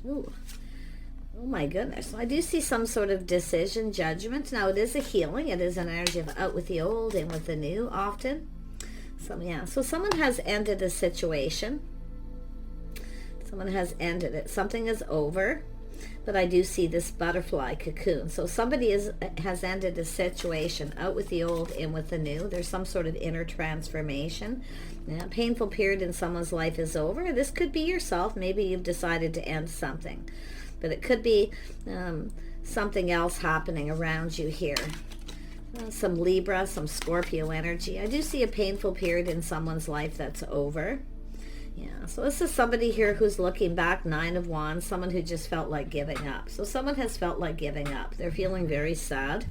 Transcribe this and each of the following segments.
Ooh. Oh my goodness. I do see some sort of decision, judgment. Now it is a healing. It is an energy of out with the old, in with the new often. So yeah. So someone has ended a situation. Someone has ended it. Something is over. But I do see this butterfly cocoon. So somebody has ended a situation, out with the old, in with the new. There's some sort of inner transformation. Yeah, painful period in someone's life is over. This could be yourself. Maybe you've decided to end something. But it could be something else happening around you here. Some Libra, some Scorpio energy. I do see a painful period in someone's life that's over. Yeah, so this is somebody here who's looking back, 9 of Wands, someone who just felt like giving up. So someone has felt like giving up. They're feeling very sad.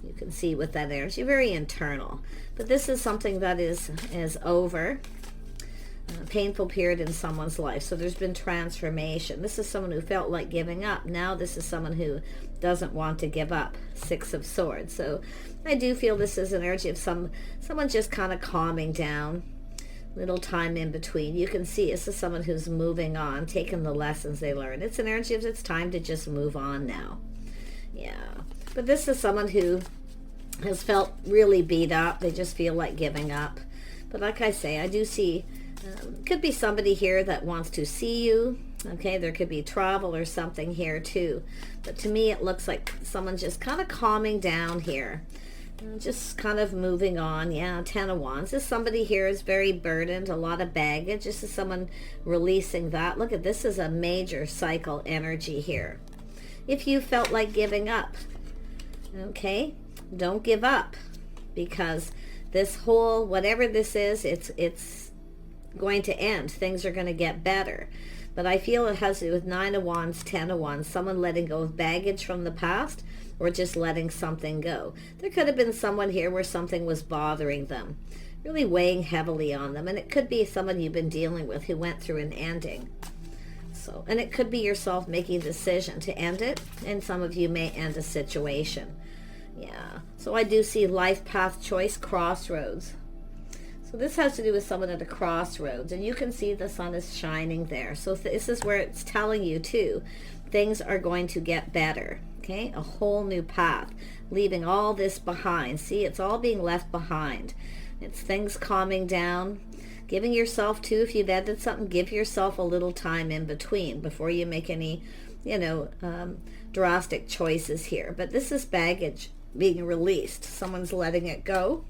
You can see with that energy, very internal. But this is something that is over. A painful period in someone's life. So there's been transformation. This is someone who felt like giving up. Now this is someone who doesn't want to give up. 6 of Swords. So I do feel this is an energy of someone just kind of calming down. Little time in between. You can see this is someone who's moving on, taking the lessons they learned. It's an energy of it's time to just move on now. Yeah. But this is someone who has felt really beat up. They just feel like giving up. But like I say, I do see, could be somebody here that wants to see you. Okay, there could be travel or something here too. But to me, it looks like someone just kind of calming down here. Just kind of moving on. Yeah, 10 of Wands. This somebody here is very burdened, a lot of baggage. This is someone releasing that. Look at this is a major cycle energy here. If you felt like giving up, okay, don't give up, because this whole, whatever this is, it's going to end. Things are going to get better. But I feel it has to do with 9 of Wands, 10 of Wands, someone letting go of baggage from the past, or just letting something go. There could have been someone here where something was bothering them, really weighing heavily on them. And it could be someone you've been dealing with who went through an ending. So, and it could be yourself making a decision to end it. And some of you may end a situation. Yeah. So I do see life path choice, crossroads. So this has to do with someone at a crossroads. And you can see the sun is shining there. So this is where it's telling you too, things are going to get better. Okay, a whole new path, leaving all this behind. See, it's all being left behind. It's things calming down, giving yourself too, if you've ended something, give yourself a little time in between before you make any, drastic choices here. But this is baggage being released. Someone's letting it go.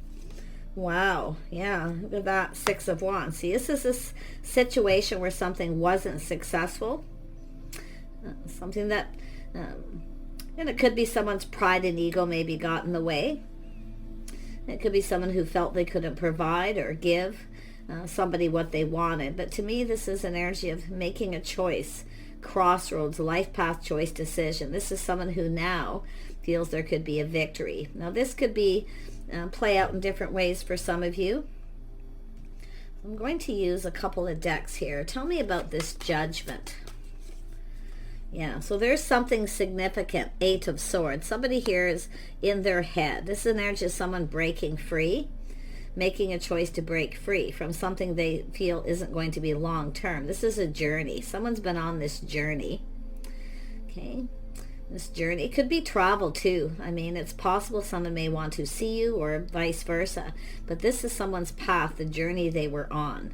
Wow, yeah, look at that, 6 of Wands. See, this is this situation where something wasn't successful, something that... and it could be someone's pride and ego maybe got in the way. It could be someone who felt they couldn't provide or give somebody what they wanted. But to me, this is an energy of making a choice, crossroads, life path choice decision. This is someone who now feels there could be a victory. Now, this could be play out in different ways for some of you. I'm going to use a couple of decks here. Tell me about this Judgment. Yeah, so there's something significant, 8 of Swords. Somebody here is in their head. This is an energy of someone breaking free, making a choice to break free from something they feel isn't going to be long term. This is a journey. Someone's been on this journey. Okay, this journey. It could be travel too. I mean, it's possible someone may want to see you or vice versa. But this is someone's path, the journey they were on.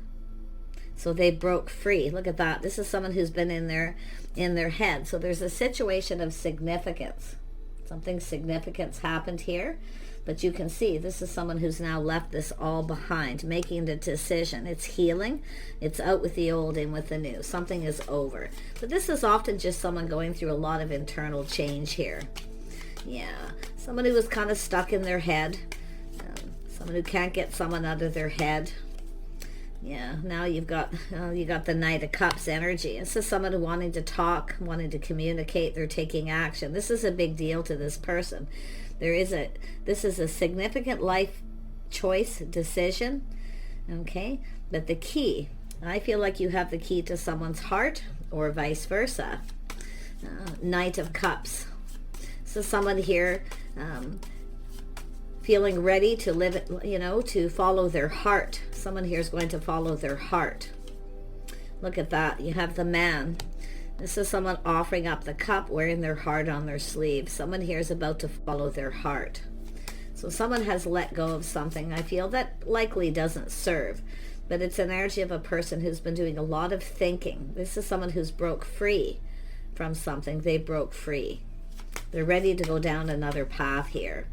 So they broke free. Look at that. This is someone who's been in their head. So there's a situation of significance. Something significance happened here. But you can see this is someone who's now left this all behind, making the decision. It's healing. It's out with the old, in with the new. Something is over. But this is often just someone going through a lot of internal change here. Yeah. Someone who was kind of stuck in their head. Someone who can't get someone out of their head. Yeah, now you got the Knight of Cups energy. This is someone who wanting to talk, wanting to communicate, they're taking action. This is a big deal to this person. This is a significant life choice, decision, okay? But the key, I feel like you have the key to someone's heart or vice versa. Knight of Cups. So someone here feeling ready to live, to follow their heart. Someone here is going to follow their heart. Look at that. You have the man. This is someone offering up the cup, wearing their heart on their sleeve. Someone here is about to follow their heart. So someone has let go of something, I feel, that likely doesn't serve. But it's an energy of a person who's been doing a lot of thinking. This is someone who's broke free from something. They broke free. They're ready to go down another path here.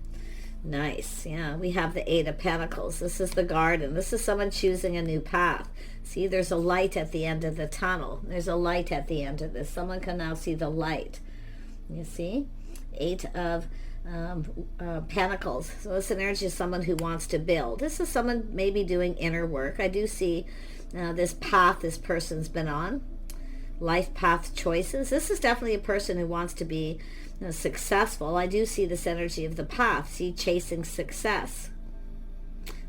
Nice. Yeah, we have the Eight of Pentacles. This is the Garden. This is someone choosing a new path. See, there's a light at the end of the tunnel. There's a light at the end of this. Someone can now see the light. You see? Eight of Pentacles. So it's an energy of someone who wants to build. This is someone maybe doing inner work. I do see this path this person's been on. Life path choices. This is definitely a person who wants to be successful. I do see this energy of the path. See, chasing success.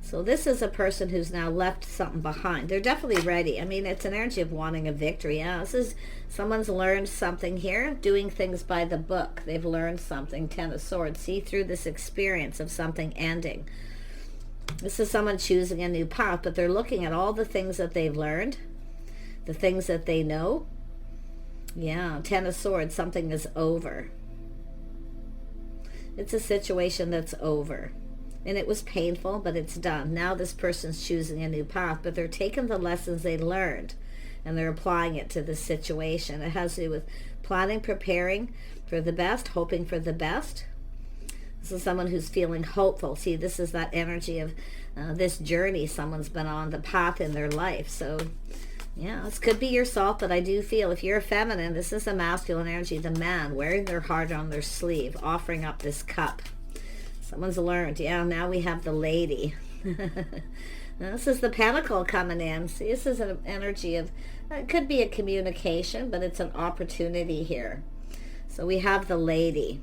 So this is a person who's now left something behind. They're definitely ready. I mean, it's an energy of wanting a victory. Yeah, this is someone's learned something here, doing things by the book. They've learned something. Ten of Swords. See, through this experience of something ending. This is someone choosing a new path, but they're looking at all the things that they've learned, the things that they know. Yeah, Ten of Swords. Something is over. It's a situation that's over. And it was painful, but it's done. Now this person's choosing a new path, but they're taking the lessons they learned and they're applying it to the situation. It has to do with planning, preparing for the best, hoping for the best. This is someone who's feeling hopeful. See, this is that energy of this journey someone's been on, the path in their life. So, yeah, this could be yourself, but I do feel if you're a feminine, this is a masculine energy, the man wearing their heart on their sleeve, offering up this cup. Someone's learned. Yeah, now we have the Lady. This is the Pentacle coming in. See, this is an energy of, it could be a communication, but it's an opportunity here. So we have the Lady.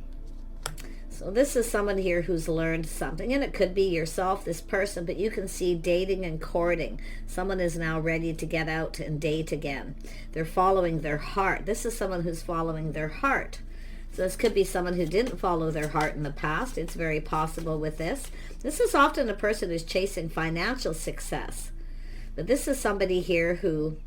So this is someone here who's learned something, and it could be yourself, this person, but you can see dating and courting. Someone is now ready to get out and date again. They're following their heart. This is someone who's following their heart. So this could be someone who didn't follow their heart in the past. It's very possible with this. This is often a person who's chasing financial success. But this is somebody here who,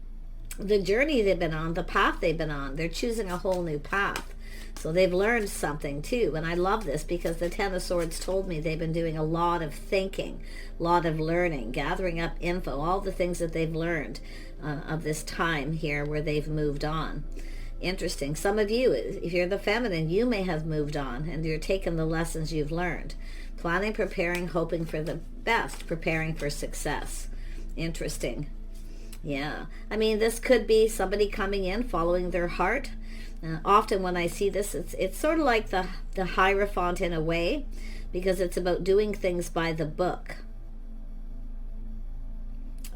the journey they've been on, the path they've been on, they're choosing a whole new path. So they've learned something too. And I love this because the Ten of Swords told me they've been doing a lot of thinking, a lot of learning, gathering up info, all the things that they've learned of this time here where they've moved on. Interesting. Some of you, if you're the feminine, you may have moved on and you're taking the lessons you've learned. Planning, preparing, hoping for the best, preparing for success. Interesting. Yeah. I mean, this could be somebody coming in, following their heart. Often when I see this, it's sort of like the Hierophant in a way, because it's about doing things by the book.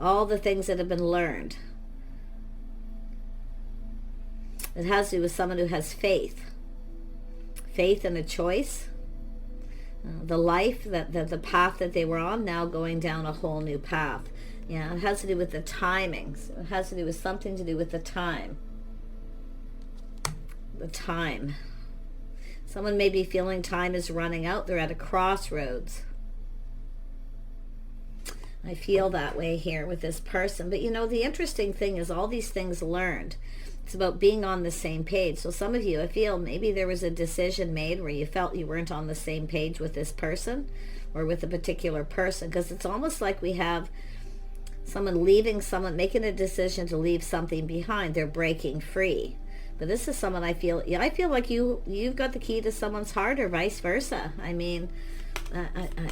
All the things that have been learned. It has to do with someone who has faith. Faith in a choice. The life, the path that they were on, now going down a whole new path. Yeah, it has to do with the timing. So it has to do with something to do with the time. The time. Someone may be feeling time is running out. They're at a crossroads. I feel that way here with this person. But you know, the interesting thing is all these things learned. It's about being on the same page. So some of you, I feel maybe there was a decision made where you felt you weren't on the same page with this person or with a particular person, because it's almost like we have someone leaving, someone making a decision to leave something behind. They're breaking free. But this is someone I feel like you've got the key to someone's heart or vice versa. I mean,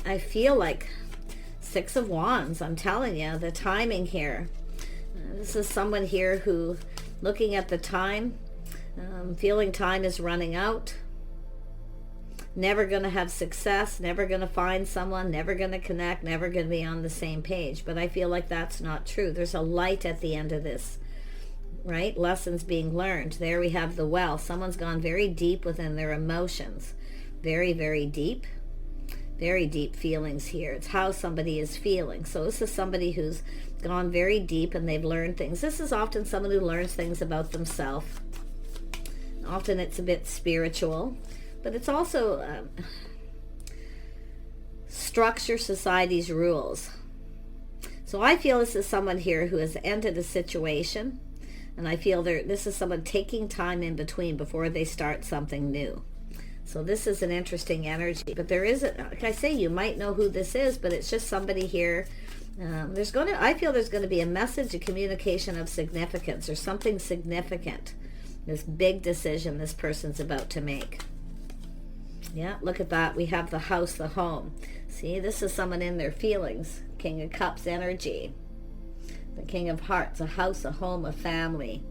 I feel like Six of Wands. I'm telling you, the timing here. This is someone here who, looking at the time, feeling time is running out, never going to have success, never going to find someone, never going to connect, never going to be on the same page. But I feel like that's not true. There's a light at the end of this, right? Lessons being learned. There we have the Well. Someone's gone very deep within their emotions. Very, very deep. Very deep feelings here. It's how somebody is feeling. So this is somebody who's gone very deep and they've learned things. This is often someone who learns things about themselves. Often it's a bit spiritual, but it's also structure society's rules. So I feel this is someone here who has ended a situation. And I feel this is someone taking time in between before they start something new. So this is an interesting energy. But there is, like I say, you might know who this is, but it's just somebody here. I feel there's going to be a message, a communication of significance, or something significant. This big decision this person's about to make. Yeah, look at that. We have the house, the home. See, this is someone in their feelings. King of Cups energy. The King of Hearts, a house, a home, a family.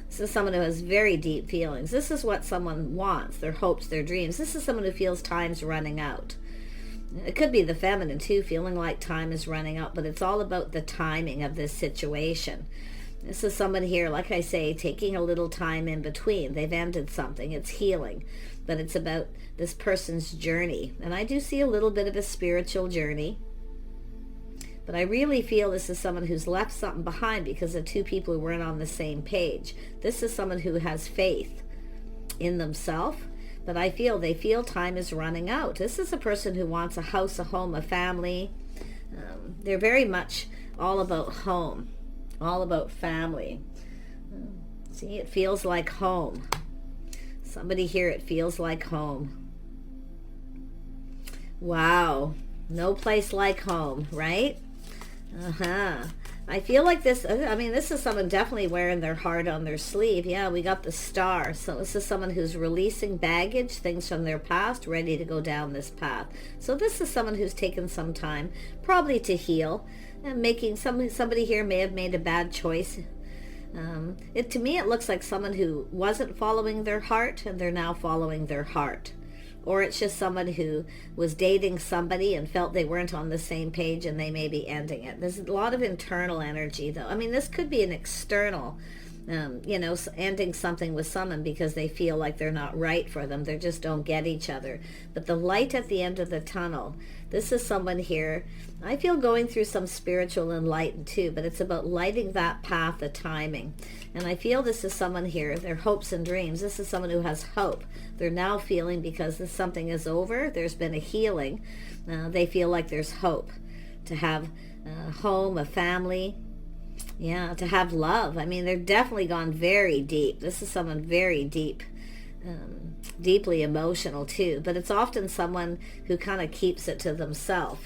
This is someone who has very deep feelings. This is what someone wants, their hopes, their dreams. This is someone who feels time's running out. It could be the feminine too, feeling like time is running out, but it's all about the timing of this situation. This is someone here, like I say, taking a little time in between. They've ended something. It's healing, but it's about this person's journey. And I do see a little bit of a spiritual journey. But I really feel this is someone who's left something behind because of two people who weren't on the same page. This is someone who has faith in themselves, but I feel they feel time is running out. This is a person who wants a house, a home, a family. They're very much all about home, all about family. See, it feels like home. Somebody here, it feels like home. Wow. No place like home, right? I feel like this, this is someone definitely wearing their heart on their sleeve. Yeah, we got the Star. So this is someone who's releasing baggage, things from their past, ready to go down this path. So this is someone who's taken some time, probably to heal, and making somebody here may have made a bad choice. To me, it looks like someone who wasn't following their heart, and they're now following their heart. Or it's just someone who was dating somebody and felt they weren't on the same page and they may be ending it. There's a lot of internal energy, though. This could be an external, ending something with someone because they feel like they're not right for them. They just don't get each other. But the light at the end of the tunnel, this is someone here, I feel going through some spiritual enlightenment too, but it's about lighting that path, the timing. And I feel this is someone here, their hopes and dreams. This is someone who has hope. They're now feeling, because this something is over, there's been a healing, they feel like there's hope to have a home, a family, to have love. They're definitely gone very deep. This is someone very deep, deeply emotional too, but it's often someone who kind of keeps it to themselves.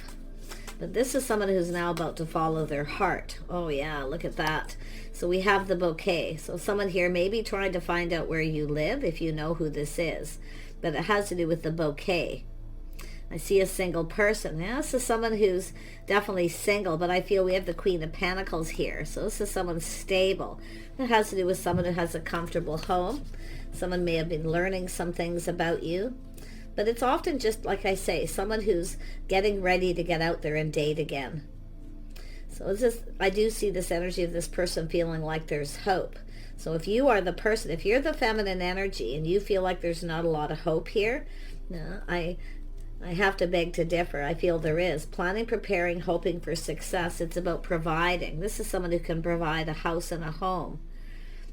But this is someone who's now about to follow their heart. Oh yeah, look at that. So we have the bouquet. So someone here may be trying to find out where you live, if you know who this is. But it has to do with the bouquet. I see a single person. Yeah, this is someone who's definitely single, but I feel we have the Queen of Pentacles here. So this is someone stable. It has to do with someone who has a comfortable home. Someone may have been learning some things about you. But it's often just, like I say, someone who's getting ready to get out there and date again. So I do see this energy of this person feeling like there's hope. So if you are the person, if you're the feminine energy and you feel like there's not a lot of hope here, I have to beg to differ. I feel there is. Planning, preparing, hoping for success. It's about providing. This is someone who can provide a house and a home.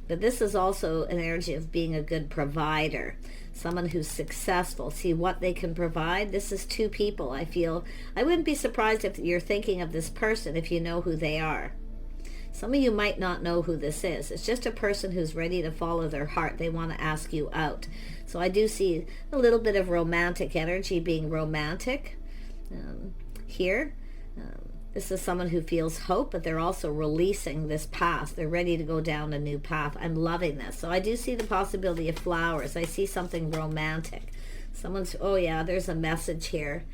But this is also an energy of being a good provider. Someone who's successful. See what they can provide. This is two people. I feel I wouldn't be surprised if you're thinking of this person if you know who they are. Some of you might not know who this is. It's just a person who's ready to follow their heart. They want to ask you out. So I do see a little bit of romantic energy, being romantic here. This is someone who feels hope, but they're also releasing this past. They're ready to go down a new path. I'm loving this. So I do see the possibility of flowers. I see something romantic. Oh yeah, there's a message here.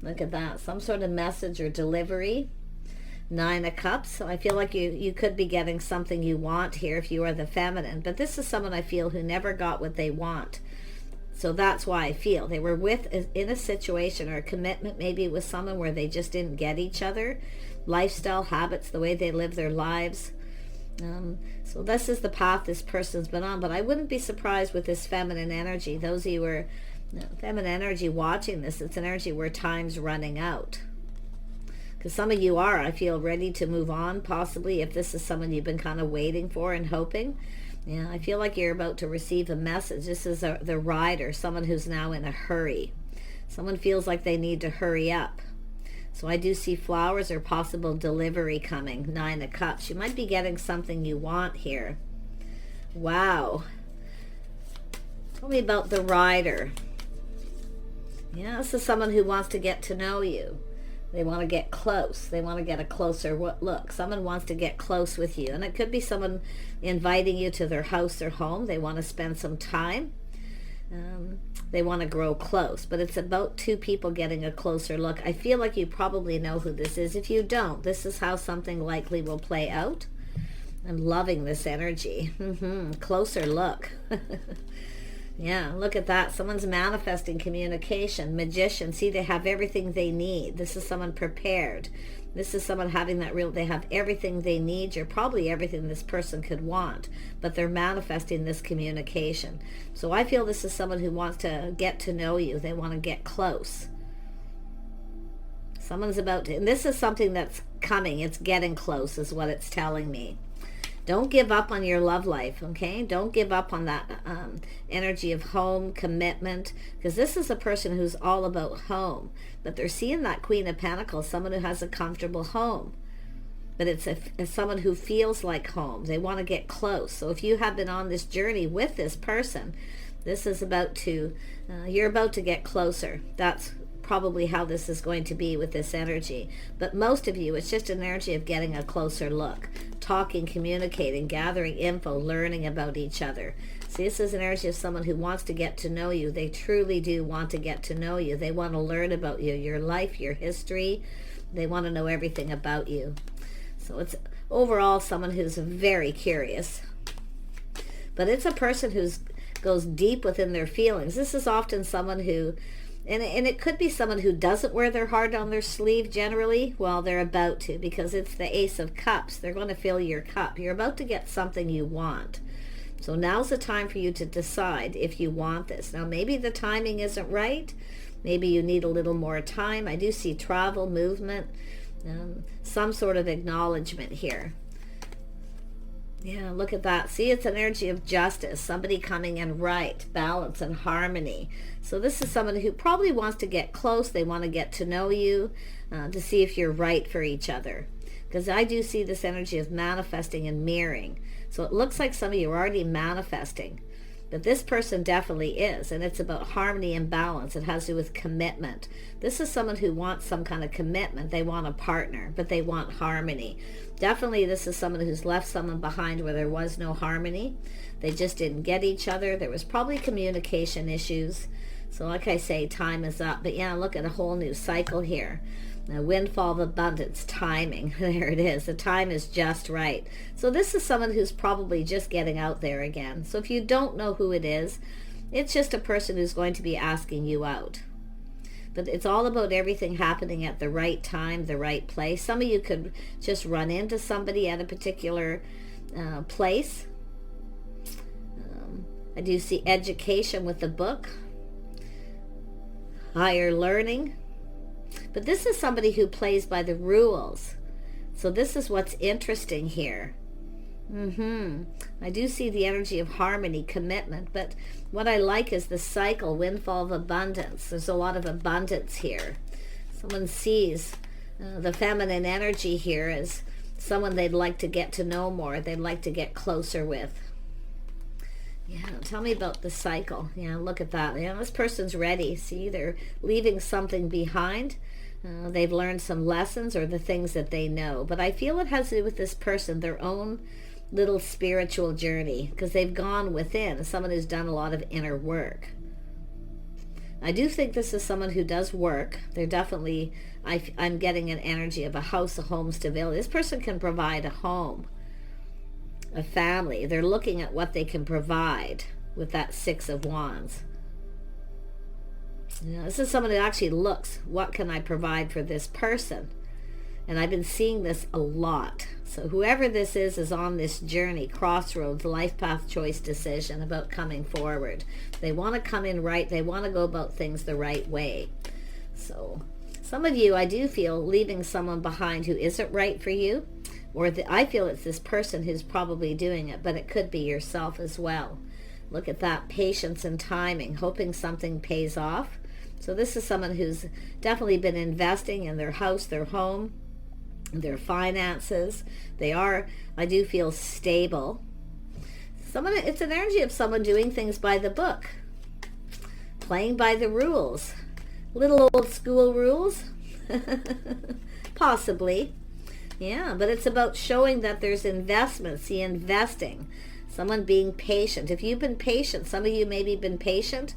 Look at that. Some sort of message or delivery. 9 of Cups. So I feel like you could be getting something you want here if you are the feminine. But this is someone I feel who never got what they want. So that's why I feel they were in a situation or a commitment maybe with someone where they just didn't get each other. Lifestyle, habits, the way they live their lives. So this is the path this person's been on. But I wouldn't be surprised with this feminine energy. Those of you who are feminine energy watching this, it's an energy where time's running out. Because some of you are, I feel, ready to move on, possibly, if this is someone you've been kind of waiting for and hoping. Yeah, I feel like you're about to receive a message. This is the rider, someone who's now in a hurry. Someone feels like they need to hurry up. So I do see flowers or possible delivery coming. 9 of Cups. You might be getting something you want here. Wow. Tell me about the Rider. Yeah, this is someone who wants to get to know you. They want to get close. They want to get a closer look. Someone wants to get close with you. And it could be someone inviting you to their house or home. They want to spend some time. They want to grow close. But it's about two people getting a closer look. I feel like you probably know who this is. If you don't, this is how something likely will play out. I'm loving this energy. Closer look. Yeah, look at that. Someone's manifesting communication. Magician. See, they have everything they need. This is someone prepared. This is someone having that they have everything they need. You're probably everything this person could want, but they're manifesting this communication. So I feel this is someone who wants to get to know you. They want to get close. Someone's about to, and this is something that's coming. It's getting close is what it's telling me. Don't give up on your love life, okay? Don't give up on that energy of home, commitment, because this is a person who's all about home. But they're seeing that Queen of Pentacles, someone who has a comfortable home. But it's someone who feels like home. They want to get close. So if you have been on this journey with this person, this is about to, you're about to get closer. That's probably how this is going to be with this energy. But most of you, it's just an energy of getting a closer look, talking, communicating, gathering info, learning about each other. See, this is an energy of someone who wants to get to know you. They truly do want to get to know you. They want to learn about you, your life, your history. They want to know everything about you. So it's overall someone who's very curious. But it's a person who goes deep within their feelings. This is often someone who, and it could be someone who doesn't wear their heart on their sleeve generally. Well, they're about to, because it's the Ace of Cups. They're going to fill your cup. You're about to get something you want. So now's the time for you to decide if you want this. Now, maybe the timing isn't right. Maybe you need a little more time. I do see travel, movement, some sort of acknowledgement here. Yeah, look at that. See, it's an energy of justice. Somebody coming in right, balance and harmony. So this is someone who probably wants to get close. They want to get to know you, to see if you're right for each other. Because I do see this energy of manifesting and mirroring. So it looks like some of you are already manifesting. But this person definitely is, and it's about harmony and balance. It has to do with commitment. This is someone who wants some kind of commitment. They want a partner, but they want harmony. Definitely this is someone who's left someone behind where there was no harmony. They just didn't get each other. There was probably communication issues. So like I say, time is up. But yeah, look at a whole new cycle here. A windfall of abundance, timing. There it is. The time is just right. So this is someone who's probably just getting out there again. So if you don't know who it is, it's just a person who's going to be asking you out. But it's all about everything happening at the right time, the right place. Some of you could just run into somebody at a particular place. I do see education with the book, higher learning. But this is somebody who plays by the rules. So this is what's interesting here. I do see the energy of harmony, commitment. But what I like is the cycle, windfall of abundance. There's a lot of abundance here. Someone sees the feminine energy here as someone they'd like to get to know more. They'd like to get closer with. Yeah, tell me about the cycle. Yeah, look at that. Yeah, this person's ready. See, they're leaving something behind. They've learned some lessons or the things that they know. But I feel it has to do with this person, their own little spiritual journey, because they've gone within. Someone who's done a lot of inner work. I do think this is someone who does work. They're definitely, I'm getting an energy of a house, a home stability. This person can provide a home, a family. They're looking at what they can provide with that Six of Wands. You know, this is someone who actually looks, what can I provide for this person? And I've been seeing this a lot. So whoever this is on this journey, crossroads, life path, choice, decision about coming forward. They want to come in right. They want to go about things the right way. So some of you, I do feel, leaving someone behind who isn't right for you. Or I feel it's this person who's probably doing it, but it could be yourself as well. Look at that, patience and timing, hoping something pays off. So this is someone who's definitely been investing in their house, their home, their finances. They are, I do feel, stable. It's an energy of someone doing things by the book, playing by the rules. Little old school rules, possibly. Yeah, but it's about showing that there's investment. See, investing. Someone being patient. If you've been patient, some of you maybe been patient,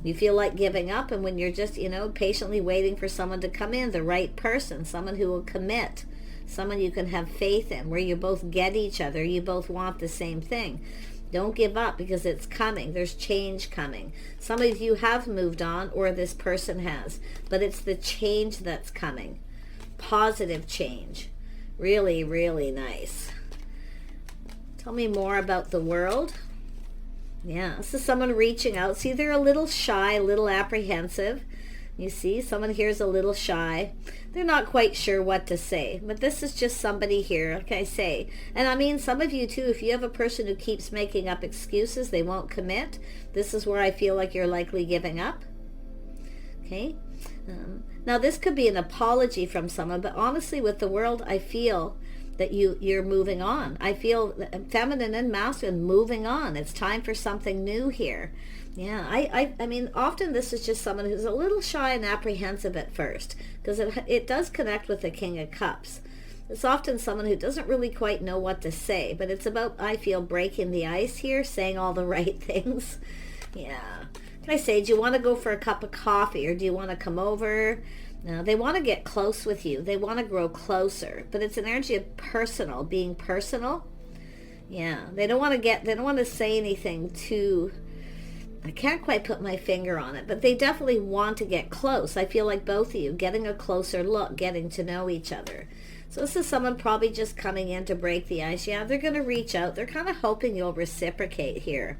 you feel like giving up, and when you're just, patiently waiting for someone to come in, the right person, someone who will commit, someone you can have faith in, where you both get each other, you both want the same thing. Don't give up, because it's coming. There's change coming. Some of you have moved on, or this person has, but it's the change that's coming. Positive change. Really, really nice. Tell me more about the world. Yeah, this is someone reaching out. See, they're a little shy, a little apprehensive. You see, someone here is a little shy. They're not quite sure what to say. But this is just somebody here, like I say. And I mean, some of you too, if you have a person who keeps making up excuses, they won't commit. This is where I feel like you're likely giving up. Okay. Now, this could be an apology from someone, but honestly, with the world, I feel that you're moving on. I feel feminine and masculine moving on. It's time for something new here. Yeah, I mean, often this is just someone who's a little shy and apprehensive at first, because it does connect with the King of Cups. It's often someone who doesn't really quite know what to say, but it's about, I feel, breaking the ice here, saying all the right things. Yeah. Can I say, do you want to go for a cup of coffee, or do you want to come over? No, they want to get close with you. They want to grow closer, but it's an energy of personal, being personal. Yeah, they don't want to say anything too, I can't quite put my finger on it, but they definitely want to get close. I feel like both of you getting a closer look, getting to know each other. So this is someone probably just coming in to break the ice. Yeah, they're going to reach out. They're kind of hoping you'll reciprocate here.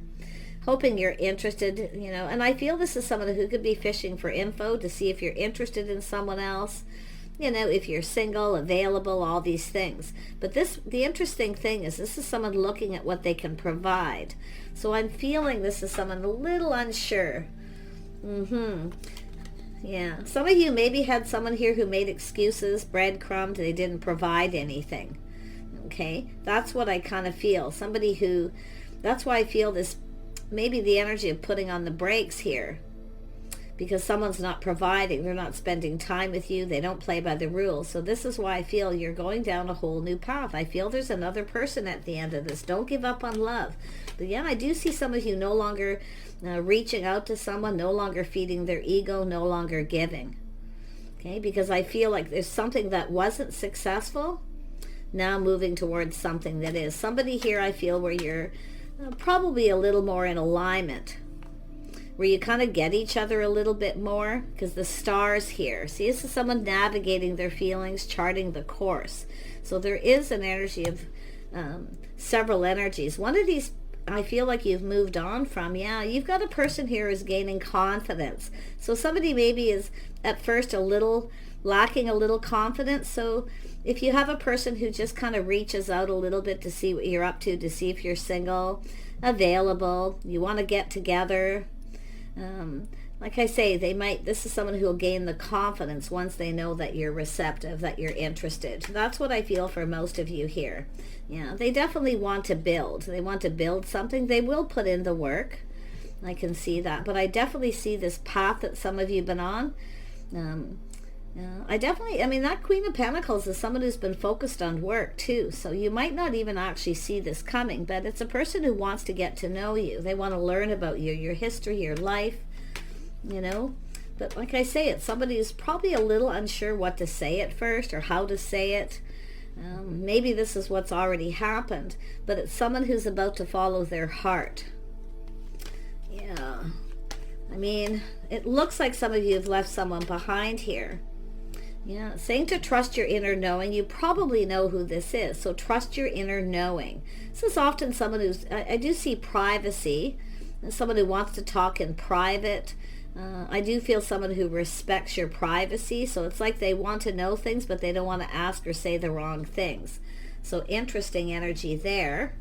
Hoping you're interested, and I feel this is someone who could be fishing for info to see if you're interested in someone else, if you're single, available, all these things. But the interesting thing is, this is someone looking at what they can provide. So I'm feeling this is someone a little unsure. Yeah. Some of you maybe had someone here who made excuses, breadcrumbed, they didn't provide anything. Okay? That's what I kind of feel. That's why I feel this, maybe the energy of putting on the brakes here, because someone's not providing, they're not spending time with you, they don't play by the rules. So this is why I feel you're going down a whole new path. I feel there's another person at the end of this. Don't give up on love. But yeah, I do see some of you no longer reaching out to someone, no longer feeding their ego, no longer giving. Okay, because I feel like there's something that wasn't successful, now moving towards something that is. Somebody here, I feel, where you're probably a little more in alignment, where you kind of get each other a little bit more, because the stars here. See, this is someone navigating their feelings, charting the course. So there is an energy of several energies. One of these, I feel like you've moved on from. Yeah, you've got a person here who's gaining confidence. So somebody maybe is at first lacking a little confidence. So if you have a person who just kind of reaches out a little bit to see what you're up to see if you're single, available, you want to get together, like I say, this is someone who will gain the confidence once they know that you're receptive, that you're interested. That's what I feel for most of you here. Yeah, they definitely want to build. They want to build something. They will put in the work. I can see that. But I definitely see this path that some of you have been on. That Queen of Pentacles is someone who's been focused on work too. So you might not even actually see this coming, but it's a person who wants to get to know you. They want to learn about you, your history, your life, But like I say, it's somebody who's probably a little unsure what to say at first or how to say it. Maybe this is what's already happened, but it's someone who's about to follow their heart. Yeah. I mean, it looks like some of you have left someone behind here. Yeah, saying to trust your inner knowing. You probably know who this is, so trust your inner knowing. This is often someone who's, I do see privacy, someone who wants to talk in private. I do feel someone who respects your privacy, so it's like they want to know things, but they don't want to ask or say the wrong things. So interesting energy there.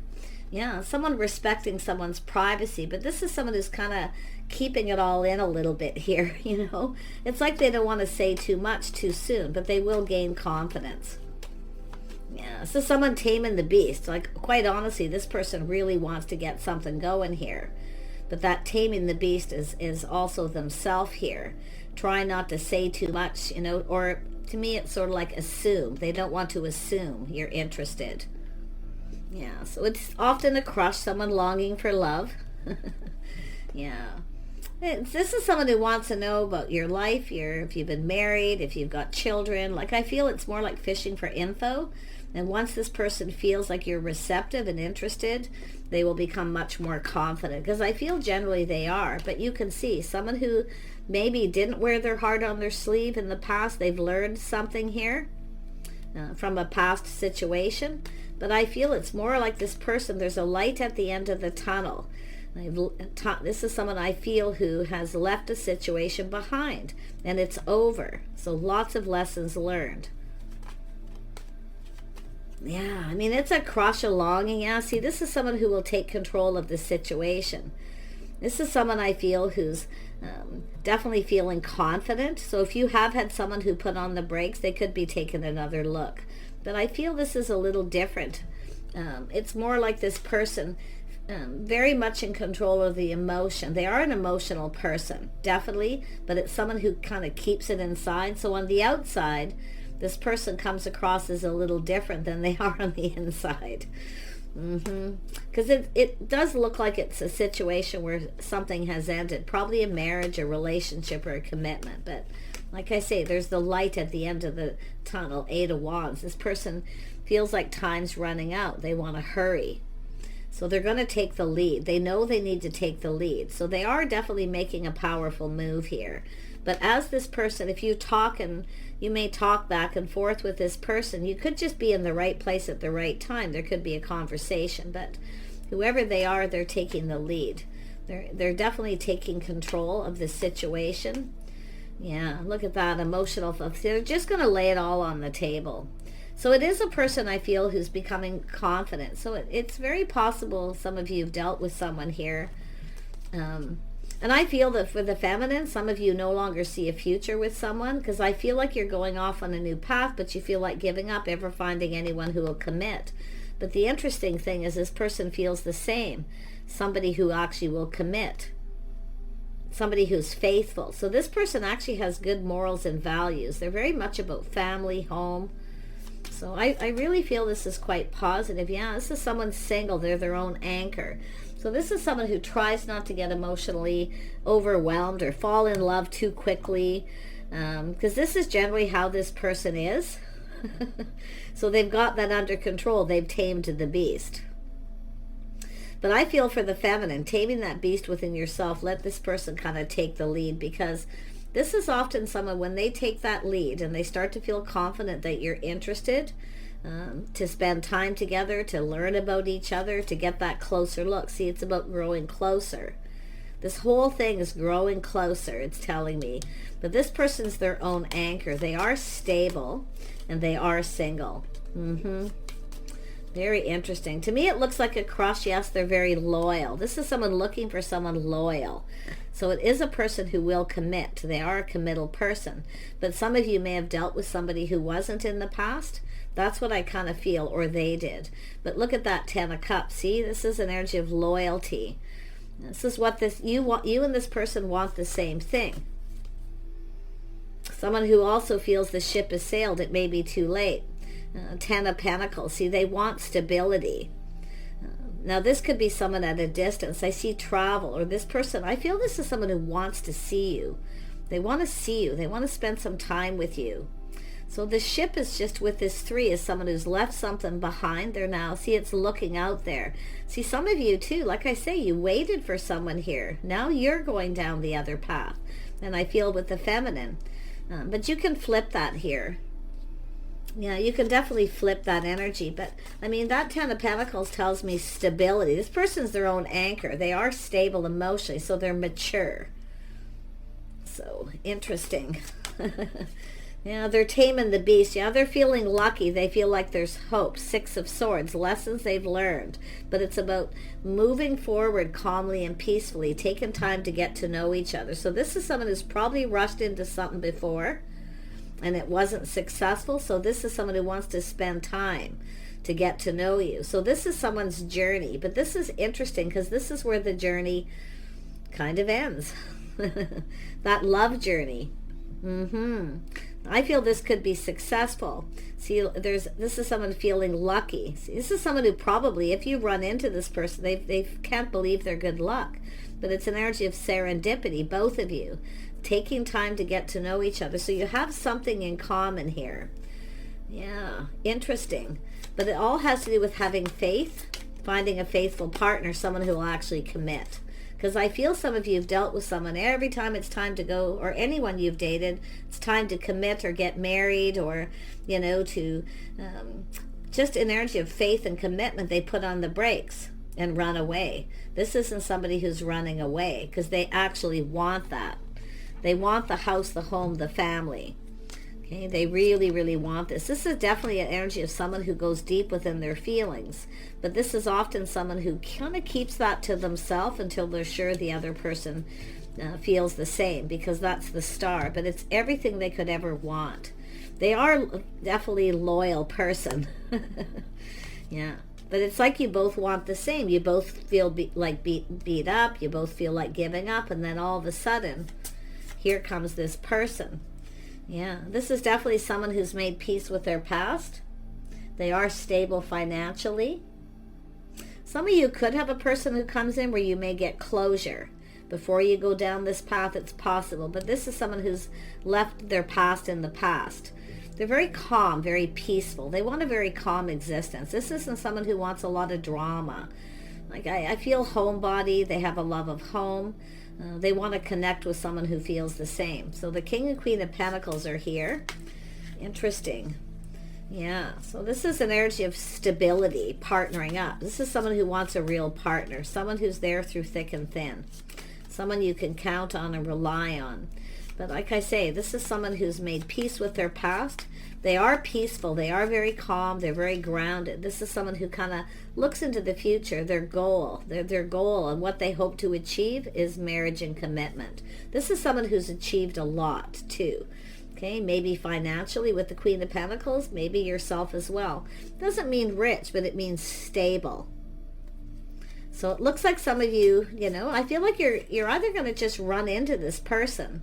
Yeah, someone respecting someone's privacy, but this is someone who's kind of keeping it all in a little bit here, you know. It's like they don't want to say too much too soon, but they will gain confidence. Yeah, so someone taming the beast. Like, quite honestly, this person really wants to get something going here. But that taming the beast is also themselves here. Try not to say too much, you know, or to me it's sort of like assume. They don't want to assume you're interested. Yeah, so it's often a crush, someone longing for love. Yeah. This is someone who wants to know about your life, if you've been married, if you've got children. Like, I feel it's more like fishing for info. And once this person feels like you're receptive and interested, they will become much more confident. Because I feel generally they are. But you can see someone who maybe didn't wear their heart on their sleeve in the past, they've learned something here from a past situation. But I feel it's more like this person, there's a light at the end of the tunnel. This is someone I feel who has left a situation behind, and it's over. So lots of lessons learned. Yeah, I mean, it's a crush, a longing. Yeah, see, this is someone who will take control of the situation. This is someone I feel who's definitely feeling confident. So if you have had someone who put on the brakes, they could be taking another look. But I feel this is a little different. It's more like this person very much in control of the emotion. They are an emotional person, definitely, but it's someone who kind of keeps it inside. So on the outside, this person comes across as a little different than they are on the inside. Because it does look like it's a situation where something has ended, probably a marriage, a relationship, or a commitment. But like I say, there's the light at the end of the tunnel, 8 of Wands. This person feels like time's running out. They want to hurry. So they're going to take the lead. They know they need to take the lead. So they are definitely making a powerful move here. But as this person, if you talk, and you may talk back and forth with this person, you could just be in the right place at the right time. There could be a conversation, but whoever they are, they're taking the lead. They're definitely taking control of the situation. Yeah, look at that emotional. They're just going to lay it all on the table. So it is a person I feel who's becoming confident. So it's very possible some of you have dealt with someone here. And I feel that for the feminine, some of you no longer see a future with someone, because I feel like you're going off on a new path, but you feel like giving up ever finding anyone who will commit. But the interesting thing is this person feels the same. Somebody who actually will commit. Somebody who's faithful. So this person actually has good morals and values. They're very much about family, home. So I really feel this is quite positive. Yeah, this is someone single. They're their own anchor. So this is someone who tries not to get emotionally overwhelmed or fall in love too quickly, because this is generally how this person is. So they've got that under control. They've tamed the beast. But I feel for the feminine, taming that beast within yourself, let this person kind of take the lead, because this is often someone, when they take that lead and they start to feel confident that you're interested, to spend time together, to learn about each other, to get that closer look. See, it's about growing closer. This whole thing is growing closer, it's telling me. But this person's their own anchor. They are stable and they are single. Very interesting. To me, it looks like a crush. Yes, they're very loyal. This is someone looking for someone loyal. So it is a person who will commit. They are a committal person. But some of you may have dealt with somebody who wasn't in the past. That's what I kind of feel, or they did. But look at that 10 of Cups. See, this is an energy of loyalty. This is what you and this person want the same thing. Someone who also feels the ship has sailed. It may be too late. 10 of Pentacles. See, they want stability. Now, this could be someone at a distance. I see travel, or this person. I feel this is someone who wants to see you. They want to see you. They want to spend some time with you. So the ship is just with this 3 is someone who's left something behind. They're now, see, it's looking out there. See, some of you too, like I say, you waited for someone here. Now you're going down the other path. And I feel with the feminine. But you can flip that here. Yeah, you can definitely flip that energy. But, I mean, that 10 of Pentacles tells me stability. This person's their own anchor. They are stable emotionally, so they're mature. So, interesting. Yeah, they're taming the beast. Yeah, they're feeling lucky. They feel like there's hope. Six of Swords, lessons they've learned. But it's about moving forward calmly and peacefully, taking time to get to know each other. So this is someone who's probably rushed into something before and it wasn't successful. So this is someone who wants to spend time to get to know you. So this is someone's journey. But this is interesting because this is where the journey kind of ends. That love journey. I feel this could be successful. See, this is someone feeling lucky. See, this is someone who probably, if you run into this person, they can't believe their good luck. But it's an energy of serendipity, both of you, taking time to get to know each other. So you have something in common here. Yeah, interesting. But it all has to do with having faith, finding a faithful partner, someone who will actually commit. Because I feel some of you have dealt with someone, every time it's time to go, or anyone you've dated, it's time to commit or get married, or, to just an energy of faith and commitment, they put on the brakes and run away. This isn't somebody who's running away, because they actually want that. They want the house, the home, the family. Okay, they really, really want this. This is definitely an energy of someone who goes deep within their feelings. But this is often someone who kind of keeps that to themselves until they're sure the other person feels the same, because that's the Star. But it's everything they could ever want. They are definitely a loyal person. Yeah. But it's like you both want the same. You both feel beat up. You both feel like giving up. And then all of a sudden, here comes this person. Yeah, this is definitely someone who's made peace with their past. They are stable financially. Some of you could have a person who comes in where you may get closure. Before you go down this path, it's possible. But this is someone who's left their past in the past. They're very calm, very peaceful. They want a very calm existence. This isn't someone who wants a lot of drama. Like I feel homebody. They have a love of home. They want to connect with someone who feels the same. So the King and Queen of Pentacles are here. Interesting. Yeah, so this is an energy of stability, partnering up. This is someone who wants a real partner, someone who's there through thick and thin, someone you can count on and rely on. But like I say, this is someone who's made peace with their past. They are peaceful. They are very calm. They're very grounded. This is someone who kind of looks into the future. Their goal and what they hope to achieve is marriage and commitment. This is someone who's achieved a lot too. Okay, maybe financially with the Queen of Pentacles, maybe yourself as well. Doesn't mean rich, but it means stable. So it looks like some of you, I feel like you're either going to just run into this person.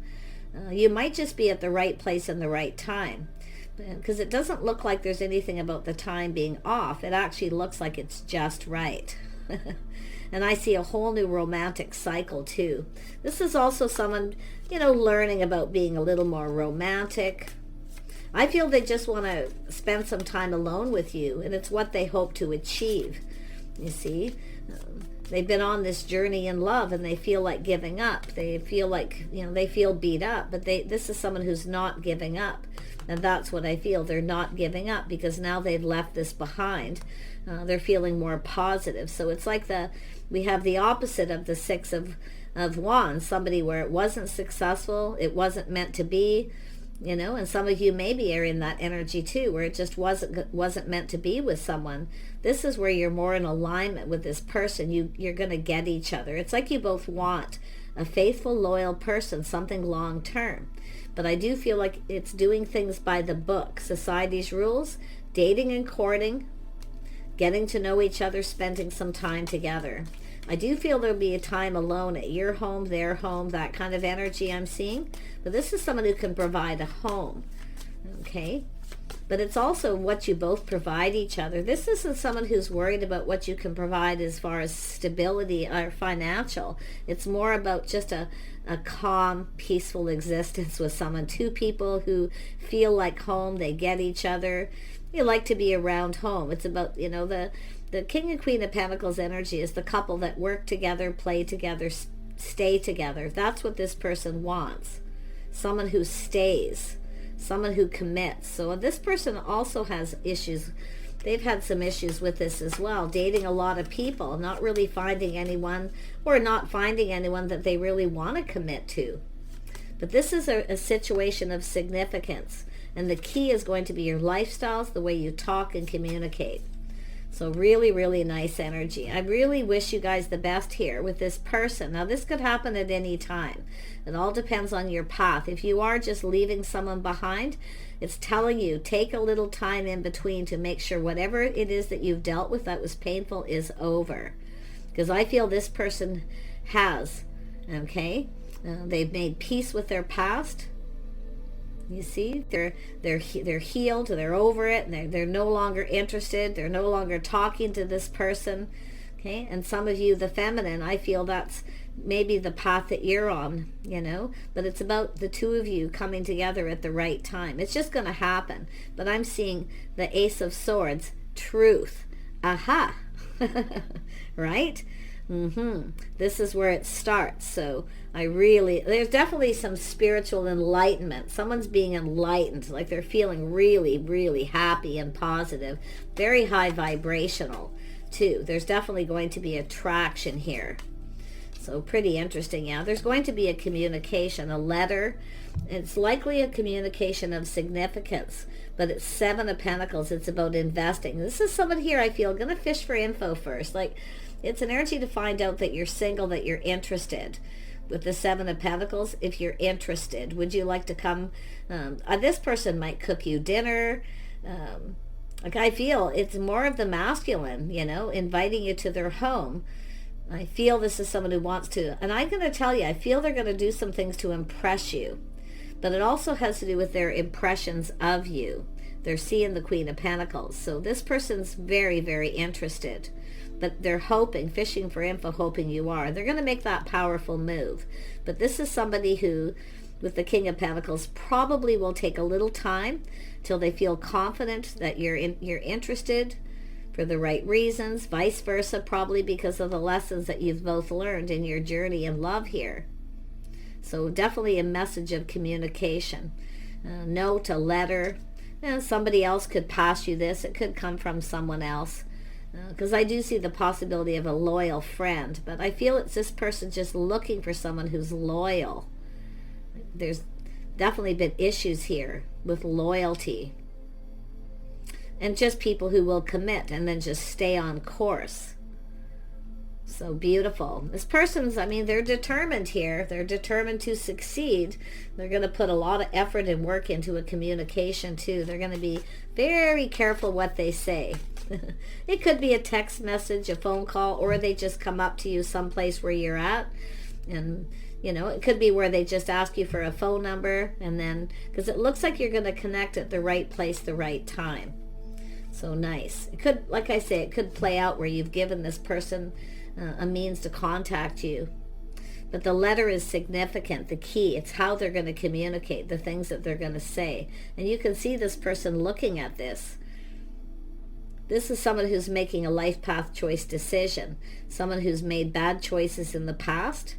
You might just be at the right place in the right time. Because it doesn't look like there's anything about the time being off. It actually looks like it's just right. And I see a whole new romantic cycle too. This is also someone, learning about being a little more romantic. I feel they just want to spend some time alone with you, and it's what they hope to achieve. You see, they've been on this journey in love, and they feel like giving up. They feel like, they feel beat up, but this is someone who's not giving up. And that's what I feel. They're not giving up because now they've left this behind. They're feeling more positive. So it's like we have the opposite of the Six of Wands. Somebody where it wasn't successful, it wasn't meant to be, and some of you maybe are in that energy too, where it just wasn't meant to be with someone. This is where you're more in alignment with this person. You're going to get each other. It's like you both want a faithful, loyal person, something long term. But I do feel like it's doing things by the book, society's rules, dating and courting, getting to know each other, spending some time together. I do feel there'll be a time alone at your home, their home, that kind of energy I'm seeing. But this is someone who can provide a home, okay? But it's also what you both provide each other. This isn't someone who's worried about what you can provide as far as stability or financial. It's more about just a calm, peaceful existence with someone. Two people who feel like home. They get each other. You like to be around home. It's about, the King and Queen of Pentacles energy is the couple that work together, play together, stay together. That's what this person wants. Someone who stays. Someone who commits. So this person also has issues. They've had some issues with this as well. Dating a lot of people, not really finding anyone, or not finding anyone that they really want to commit to. But this is a situation of significance. And the key is going to be your lifestyles, the way you talk and communicate. So really, really nice energy. I really wish you guys the best here with this person. Now, this could happen at any time. It all depends on your path. If you are just leaving someone behind, it's telling you, take a little time in between to make sure whatever it is that you've dealt with that was painful is over. Because I feel this person has, okay? They've made peace with their past. You see, they're healed, they're over it, and they're no longer interested, they're no longer talking to this person, okay? And some of you, the feminine, I feel that's maybe the path that you're on, you know, but it's about the two of you coming together at the right time. It's just going to happen. But I'm seeing the Ace of Swords, truth. Aha. Right? This is where it starts. So there's definitely some spiritual enlightenment. Someone's being enlightened, like they're feeling really, really happy and positive. Very high vibrational too. There's definitely going to be attraction here. So pretty interesting. Yeah, there's going to be a communication, a letter. It's likely a communication of significance, but it's Seven of Pentacles. It's about investing. This is someone here, I feel, going to fish for info first. Like, it's an energy to find out that you're single, that you're interested. With the Seven of Pentacles, if you're interested, would you like to come? This person might cook you dinner. Like, I feel it's more of the masculine, you know, inviting you to their home. I feel this is someone who wants to, and I'm going to tell you, I feel they're going to do some things to impress you. But it also has to do with their impressions of you. They're seeing the Queen of Pentacles. So this person's very, very interested. But they're hoping, fishing for info, hoping you are. They're going to make that powerful move. But this is somebody who, with the King of Pentacles, probably will take a little time till they feel confident that you're interested for the right reasons. Vice versa, probably because of the lessons that you've both learned in your journey in love here. So definitely a message of communication. Note, a letter. Somebody else could pass you this. It could come from someone else. Because I do see the possibility of a loyal friend. But I feel it's this person just looking for someone who's loyal. There's definitely been issues here with loyalty. And just people who will commit and then just stay on course. So beautiful. This person's, I mean, they're determined here. They're determined to succeed. They're going to put a lot of effort and work into a communication too. They're going to be very careful what they say. It could be a text message, a phone call, or they just come up to you someplace where you're at. And, you know, it could be where they just ask you for a phone number. And then, because it looks like you're going to connect at the right place, the right time. So nice. It could, like I say, it could play out where you've given this person a means to contact you. But the letter is significant, the key. It's how they're going to communicate, the things that they're going to say. And you can see this person looking at this. This is someone who's making a life path choice decision. Someone who's made bad choices in the past.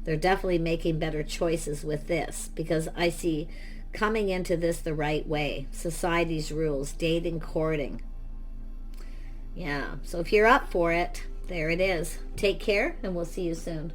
They're definitely making better choices with this, because I see coming into this the right way. Society's rules, dating, courting. Yeah, so if you're up for it, there it is. Take care, and we'll see you soon.